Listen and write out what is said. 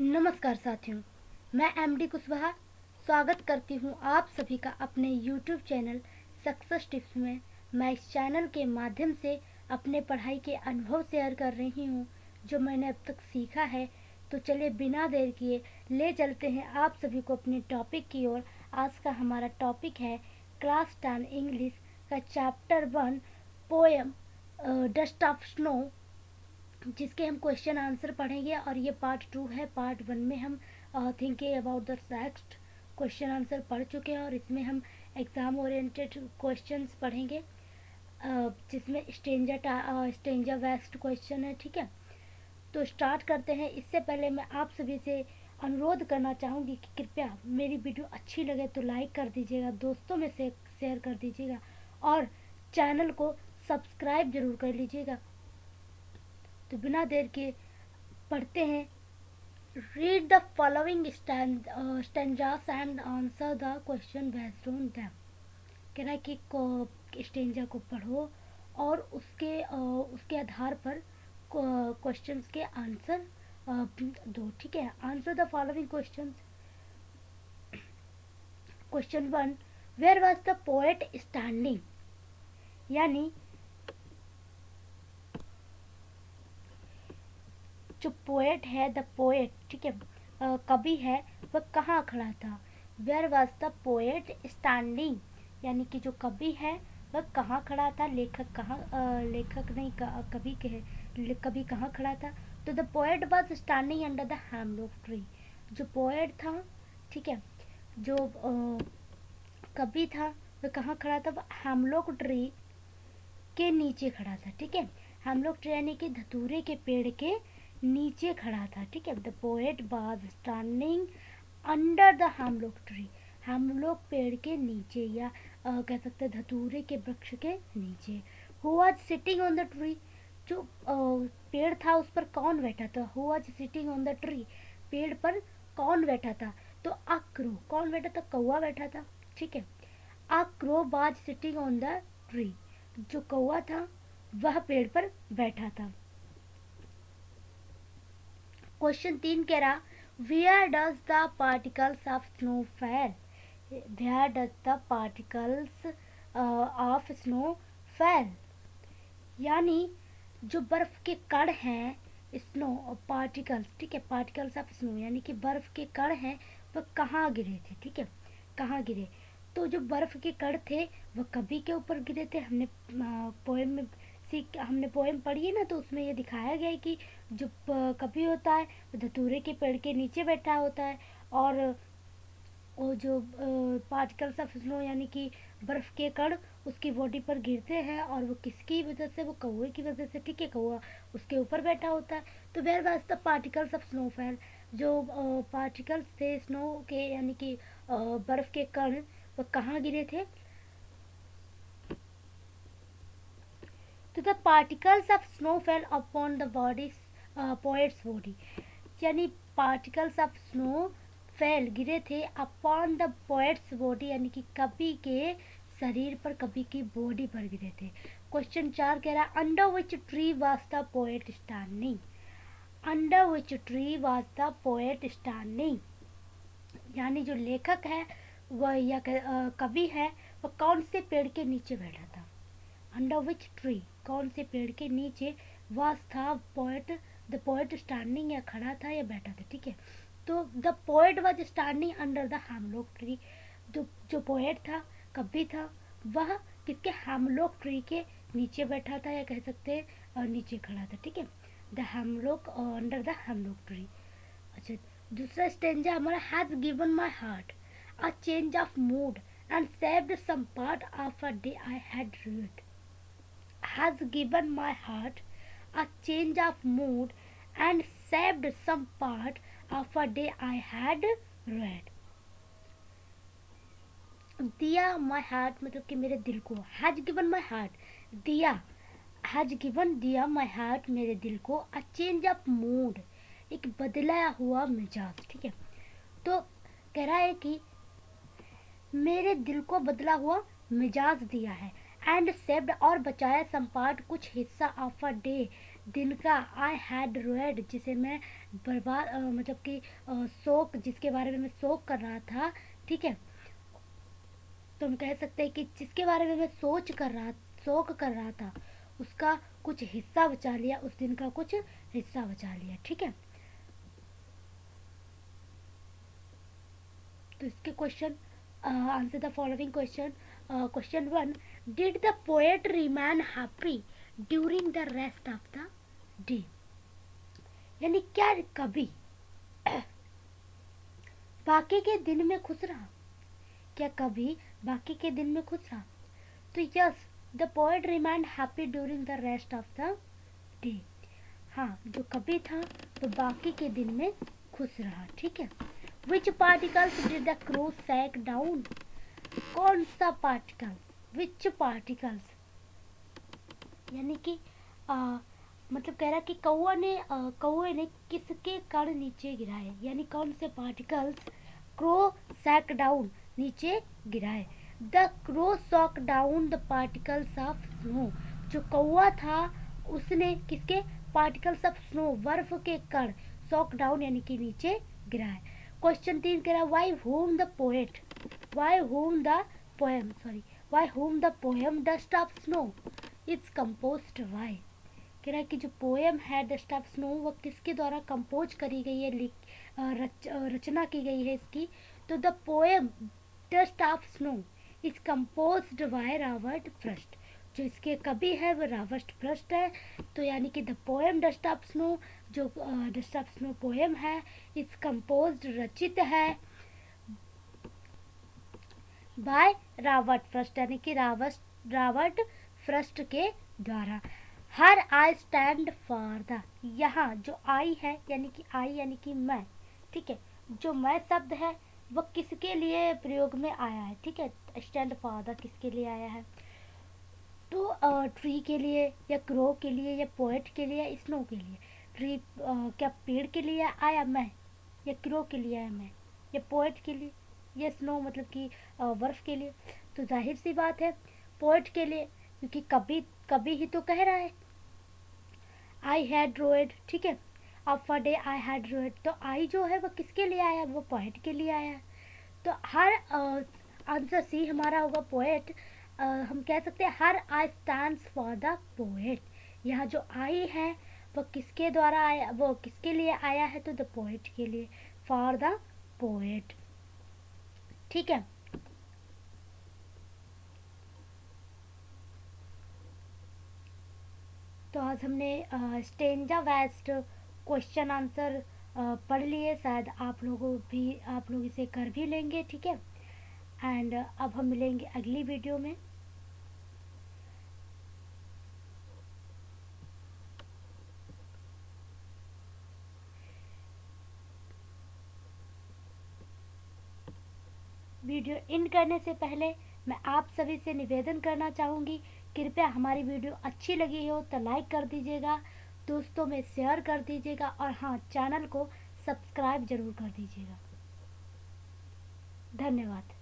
नमस्कार साथियों, मैं एमडी कुशवाहा स्वागत करती हूँ आप सभी का अपने यूट्यूब चैनल सक्सेस टिप्स में। मैं इस चैनल के माध्यम से अपने पढ़ाई के अनुभव शेयर कर रही हूँ जो मैंने अब तक सीखा है। तो चलिए बिना देर किए ले चलते हैं आप सभी को अपने टॉपिक की ओर। आज का हमारा टॉपिक है क्लास 10 इंग्लिश का chapter 1 poem dust of snow, जिसके हम क्वेश्चन आंसर पढ़ेंगे। और ये पार्ट 2 है। पार्ट 1 में हम thinking about the text question answer पढ़ चुके हैं और इसमें हम एग्ज़ाम ओरिएंटेड क्वेश्चंस पढ़ेंगे, जिसमें स्टेंजा वेस्ट क्वेश्चन है। ठीक है, तो स्टार्ट करते हैं। इससे पहले मैं आप सभी से अनुरोध करना चाहूँगी कि कृपया मेरी वीडियो अच्छी लगे तो लाइक कर दीजिएगा, दोस्तों में से शेयर कर दीजिएगा और चैनल को सब्सक्राइब जरूर कर लीजिएगा। तो बिना देर के पढ़ते हैं। Read the following stanzas and answer the question based on them. कह रहा है कि स्टेंजा को पढ़ो और उसके आधार पर क्वेश्चंस के आंसर दो। ठीक है, answer the following questions. Question 1, where was the poet standing, यानी जो पोएट है, द पोएट, ठीक है, कवि है, वह कहाँ खड़ा था। Where was the poet standing, यानी कि जो कवि है वह कहाँ खड़ा था। लेखक कहाँ, लेखक नहीं, कवि के कवि कहाँ खड़ा था। तो the poet was standing under the hemlock tree. जो पोएट था, ठीक है, जो कवि था, वह कहाँ खड़ा था। वह हेमलॉक ट्री के नीचे खड़ा था। ठीक है, हेमलॉक ट्री यानी कि धतूरे के पेड़ के नीचे खड़ा था। ठीक है, the poet was standing under the hemlock tree, hemlock पेड़ के नीचे, या कह सकते हैं धतूरे के वृक्ष के नीचे। Who was sitting on the tree, जो पेड़ था उस पर कौन बैठा था। Who was sitting on the tree, पेड़ पर कौन बैठा था। तो अ क्रो, कौन बैठा था, कौवा बैठा था। ठीक है, a crow was sitting on the tree, जो कौवा था वह पेड़ पर बैठा था। क्वेश्चन 3 कह रहा, where does the particles of snow fell, where does the particles of snow fell, यानी जो बर्फ के कण हैं, स्नो पार्टिकल्स, ठीक है, पार्टिकल्स ऑफ स्नो यानी कि बर्फ के कण हैं, वह कहाँ गिरे थे। ठीक है, कहाँ गिरे। तो जो बर्फ के कण थे वह कवि के ऊपर गिरे थे। हमने पोएम पढ़ी है ना, तो उसमें ये दिखाया गया है कि जो कवि होता है वो धतूरे के पेड़ के नीचे बैठा होता है, और वो जो पार्टिकल्स ऑफ स्नो यानी कि बर्फ के कण उसकी बॉडी पर गिरते हैं, और वो किसकी वजह से, वो कौवे की वजह से। ठीक है, कौवा उसके ऊपर बैठा होता है। तो where was the particles of snow fell, जो पार्टिकल्स थे स्नो के यानी कि बर्फ के कण, वो कहाँ गिरे थे। तो the particles of snow fail upon the body, poets body, यानी पार्टिकल्स ऑफ स्नो फेल गिरे थे अपॉन द पोएट्स बॉडी, यानी कि कवि के शरीर पर, कवि की बॉडी पर गिरे थे। क्वेश्चन 4 कह रहा, under which tree was the poet standing, under which tree was the poet standing, यानी जो लेखक है वह या कवि है वह कौन से पेड़ के नीचे बैठा था। अंडर विच ट्री, कौन से पेड़ के नीचे, वाज था पोएट, द पोएट स्टैंडिंग, या खड़ा था या बैठा था। ठीक है, तो the poet was standing under the hemlock tree, जो पोएट था, कवि था, वह किसके, हेमलॉक ट्री के नीचे बैठा था, या कह सकते हैं नीचे खड़ा था। ठीक है, the hemlock, under the hemlock tree. अच्छा, दूसरा स्टेंजा हमारा, has given my heart a change of mood and saved some part of a day I had read, has given my heart a change of mood and saved some part of a day I had read. दिया my heart मतलब कि मेरे दिल को, has given my heart, दिया, has given, दिया my heart, मेरे दिल को, a change of mood, एक बदला हुआ मिजाज। ठीक है, तो कह रहा है कि मेरे दिल को बदला हुआ मिजाज दिया है, एंड सेव्ड और बचाया सम पार्ट कुछ हिस्सा ऑफ अ डे दिन का आई हैड रेड जिसे मैं बर्बाद मतलब कि शोक जिसके बारे में मैं शोक कर रहा था, ठीक है। तो हम कह सकते हैं कि जिसके बारे में मैं शोक कर रहा था उसका कुछ हिस्सा बचा लिया, उस दिन का कुछ हिस्सा बचा लिया, ठीक है। तो इसके question answer the following question. Question 1, did the poet remain happy during the rest of the day, यानी क्या कभी बाकी के दिन में खुश रहा, क्या कभी बाकी के दिन में खुश रहा। तो yes, the poet remain happy during the rest of the day, हाँ जो कभी था वो बाकी के दिन में खुश रहा, ठीक है। Which particles did the crow suck down, कौन सा पार्टिकल, विच पार्टिकल्स, यानी कि मतलब कह रहा कि कौए ने किसके कण नीचे गिराए, यानी कौन से पार्टिकल्स क्रो सैक डाउन नीचे गिराए। The crow shook down the particles of snow, जो कौआ था उसने किसके पार्टिकल्स ऑफ स्नो बर्फ के कण सॉक डाउन यानी कि नीचे गिराए। क्वेश्चन 3 कह रहा why home the poet, why home the poem sorry why home the poem dust of snow it's composed why, कह रहा है कि जो पोएम है डस्ट ऑफ स्नो वो किसके द्वारा कंपोज करी गई है, रचना की गई है इसकी। तो the poem dust of snow is composed by Robert Frost, जो इसके कवि है वो रॉबर्ट फ्रॉस्ट है। तो यानी कि the poem dust of snow, जो डस्ट ऑफ स्नो पोएम है इज कंपोज्ड रचित है बाय रॉबर्ट फ्रॉस्ट, यानी कि रॉबर्ट फ्रॉस्ट के द्वारा। हर आई स्टैंड फॉर द, यहाँ जो आई है यानी कि आई यानी कि मैं, ठीक है, जो मैं शब्द है वो किसके लिए प्रयोग में आया है, ठीक है। स्टैंड फॉर द किसके लिए आया है, तो ट्री के लिए या क्रो के लिए या पोएट के लिए या स्नो के लिए। ट्री क्या पेड़ के लिए आया मैं, या क्रो के लिए आया मैं, या पोएट के लिए, या स्नो मतलब कि बर्फ के लिए। तो जाहिर सी बात है पोएट के लिए, क्योंकि कभी कभी ही तो कह रहा है आई हैड रोड, ठीक है। Of a day I had road, तो आई जो है वो किसके लिए आया, वो पोएट के लिए आया। तो हर आंसर सी हमारा होगा पोएट। हम कह सकते हैं हर I stands for the poet, यहाँ जो आई है वो किसके द्वारा आया, वो किसके लिए आया है, तो द पोएट के लिए, फॉर द पोएट, ठीक है। तो आज हमने स्टेंजा वेस्ट क्वेश्चन आंसर पढ़ लिए, शायद आप लोग इसे कर भी लेंगे, ठीक है। एंड अब हम मिलेंगे अगली वीडियो में। वीडियो इन करने से पहले मैं आप सभी से निवेदन करना चाहूँगी, कृपया हमारी वीडियो अच्छी लगी हो तो लाइक कर दीजिएगा, दोस्तों में शेयर कर दीजिएगा, और हाँ चैनल को सब्सक्राइब ज़रूर कर दीजिएगा। धन्यवाद।